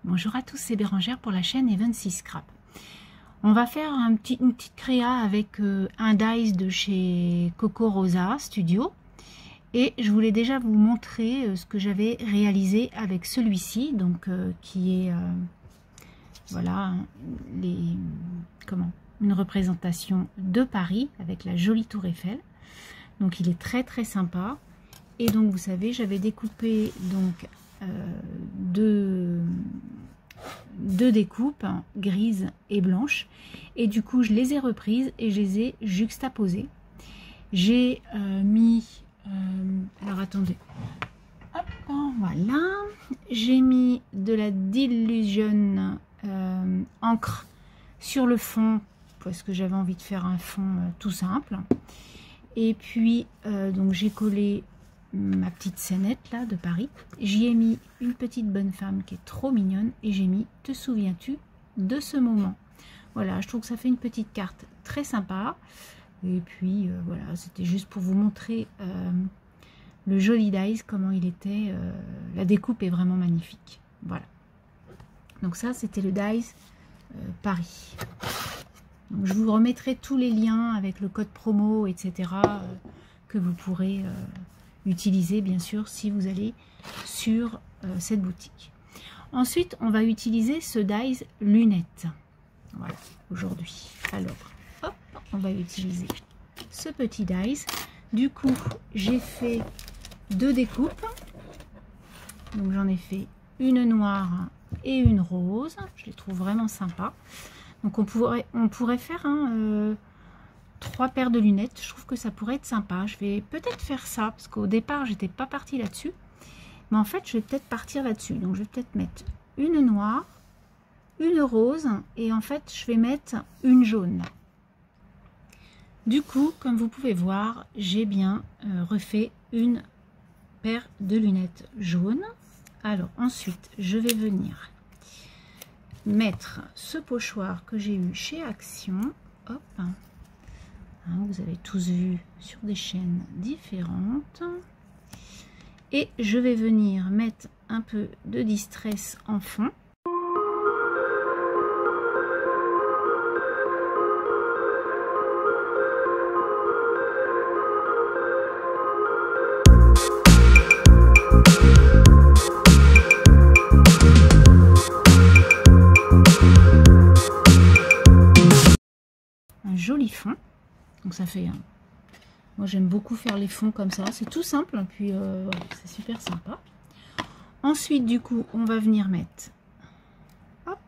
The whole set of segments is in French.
Bonjour à tous, c'est Bérangère pour la chaîne Evency Scrap. On va faire une petite créa avec un dies de chez Coco Rosa Studio. Et je voulais déjà vous montrer ce que j'avais réalisé avec celui-ci, donc qui est voilà une représentation de Paris avec la jolie tour Eiffel. Donc il est très très sympa. Et donc vous savez, j'avais découpé donc deux découpes grises et blanches, et du coup je les ai reprises et je les ai juxtaposées. J'ai mis alors attendez, hop, voilà, j'ai mis de la Dylusion encre sur le fond parce que j'avais envie de faire un fond tout simple, et puis donc j'ai collé ma petite scénette là de Paris. J'y ai mis une petite bonne femme qui est trop mignonne et j'ai mis te souviens-tu de ce moment. Voilà, je trouve que ça fait une petite carte très sympa. Et puis voilà, c'était juste pour vous montrer le joli dies, comment il était. La découpe est vraiment magnifique. Voilà, donc ça c'était le dies Paris. Donc, je vous remettrai tous les liens avec le code promo, etc. Que vous pourrez utiliser bien sûr si vous allez sur cette boutique. Ensuite on va utiliser ce dies lunettes. Voilà, aujourd'hui. Alors hop, on va utiliser ce petit dies. Du coup j'ai fait deux découpes, donc j'en ai fait une noire et une rose. Je les trouve vraiment sympa. Donc on pourrait faire trois paires de lunettes. Je trouve que ça pourrait être sympa. Je vais peut-être faire ça parce qu'au départ j'étais pas partie là-dessus, mais en fait je vais peut-être partir là-dessus. Donc je vais peut-être mettre une noire, une rose, et en fait je vais mettre une jaune. Du coup, comme vous pouvez voir, j'ai bien refait une paire de lunettes jaunes. Alors ensuite je vais venir mettre ce pochoir que j'ai eu chez Action. Hop, vous avez tous vu sur des chaînes différentes. Et je vais venir mettre un peu de distress en fond. Un joli fond. Donc ça fait moi j'aime beaucoup faire les fonds comme ça, c'est tout simple, puis c'est super sympa. Ensuite du coup on va venir mettre hop,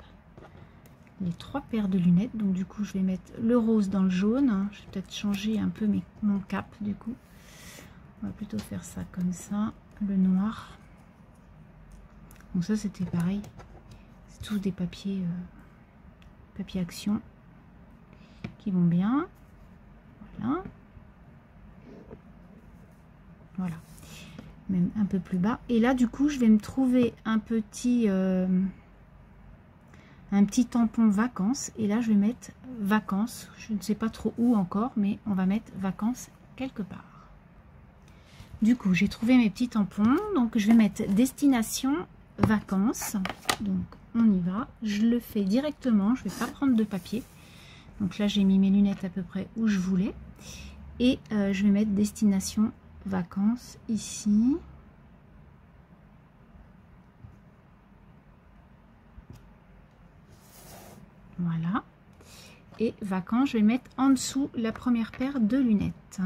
les trois paires de lunettes. Donc du coup je vais mettre le rose dans le jaune. Je vais peut-être changer un peu mon cap. Du coup on va plutôt faire ça comme ça, le noir. Donc ça c'était pareil, c'est tous des papiers papier Action qui vont bien. Voilà. Voilà, même un peu plus bas. Et là du coup je vais me trouver un petit tampon vacances, et là je vais mettre vacances. Je ne sais pas trop où encore, mais on va mettre vacances quelque part. Du coup j'ai trouvé mes petits tampons, donc je vais mettre destination vacances. Donc on y va, je le fais directement, je vais pas prendre de papier. Donc là j'ai mis mes lunettes à peu près où je voulais, et je vais mettre destination vacances ici. Voilà, et vacances je vais mettre en dessous la première paire de lunettes.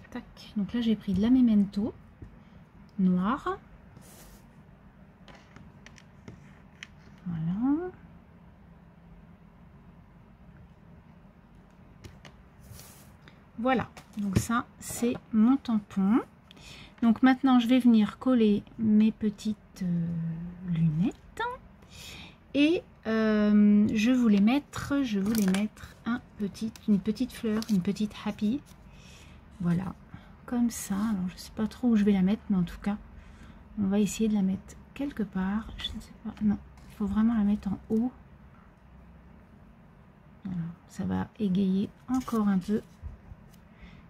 Tac. Donc là j'ai pris de la Memento noire. Voilà. Voilà, donc ça c'est mon tampon. Donc maintenant je vais venir coller mes petites lunettes, et je voulais mettre une petite fleur, une petite happy. Voilà, comme ça. Alors je sais pas trop où je vais la mettre, mais en tout cas on va essayer de la mettre quelque part. Je ne sais pas, non, il faut vraiment la mettre en haut. Voilà, ça va égayer encore un peu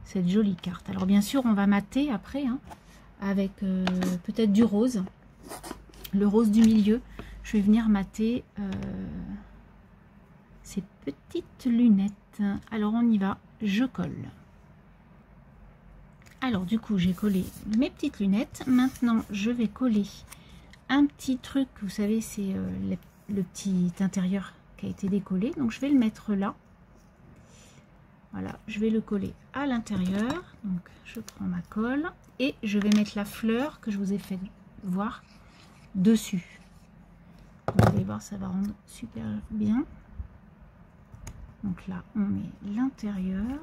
cette jolie carte. Alors bien sûr on va mater après avec peut-être du rose, le rose du milieu. je vais venir mater ces petites lunettes. Alors on y va, je colle. Alors du coup j'ai collé mes petites lunettes. Maintenant je vais coller un petit truc, vous savez, c'est le petit intérieur qui a été décollé. Donc je vais le mettre là. Voilà, je vais le coller à l'intérieur. Donc je prends ma colle et je vais mettre la fleur que je vous ai fait voir dessus. Vous allez voir, ça va rendre super bien. Donc là, on met l'intérieur.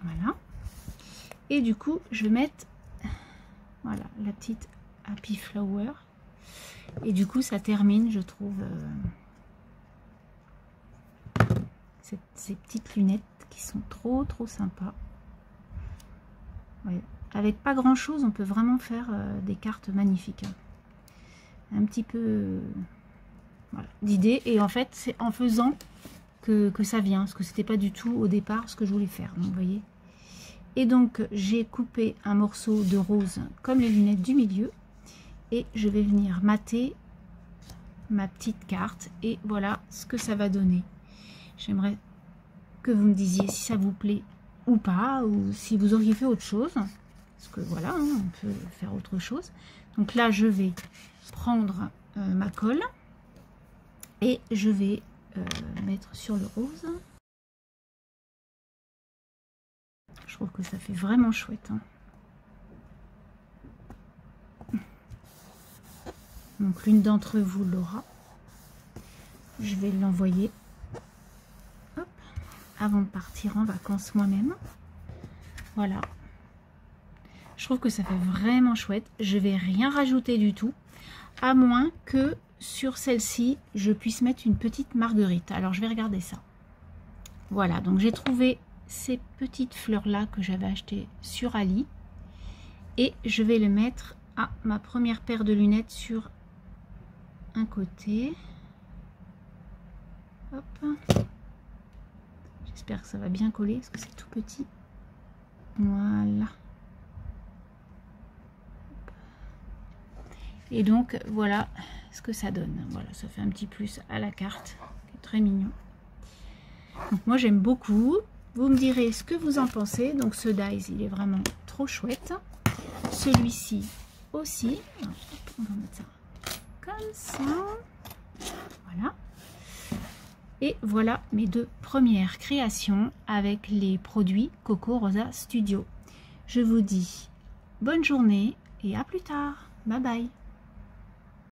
Voilà. Et du coup, je vais mettre voilà la petite Happy Flower. Et du coup, ça termine, je trouve, ces petites lunettes qui sont trop sympas. Ouais. Avec pas grand chose, on peut vraiment faire des cartes magnifiques. Un petit peu voilà, d'idée. Et en fait, c'est en faisant que ça vient. Parce que c'était pas du tout au départ ce que je voulais faire. Donc, vous voyez. Et donc, j'ai coupé un morceau de rose comme les lunettes du milieu. Et je vais venir mater ma petite carte. Et voilà ce que ça va donner. J'aimerais que vous me disiez si ça vous plaît ou pas. Ou si vous auriez fait autre chose. Parce que voilà, hein, on peut faire autre chose. Donc là, je vais prendre ma colle. Et je vais mettre sur le rose. Je trouve que ça fait vraiment chouette. Hein. Donc l'une d'entre vous l'aura. Je vais l'envoyer avant de partir en vacances moi-même. Voilà. Je trouve que ça fait vraiment chouette. Je vais rien rajouter du tout. À moins que sur celle-ci, je puisse mettre une petite marguerite. Alors je vais regarder ça. Voilà. Donc j'ai trouvé ces petites fleurs-là que j'avais achetées sur Ali. Et je vais les mettre à ma première paire de lunettes sur un côté. Hop. J'espère que ça va bien coller parce que c'est tout petit. Voilà. Et donc voilà ce que ça donne. Voilà, ça fait un petit plus à la carte. Qui est très mignon. Donc moi j'aime beaucoup. Vous me direz ce que vous en pensez. Donc ce dies, il est vraiment trop chouette. Celui-ci aussi. Alors, on va mettre ça comme ça. Voilà. Et voilà mes deux premières créations avec les produits Coco Rosa Studio. Je vous dis bonne journée et à plus tard. Bye bye.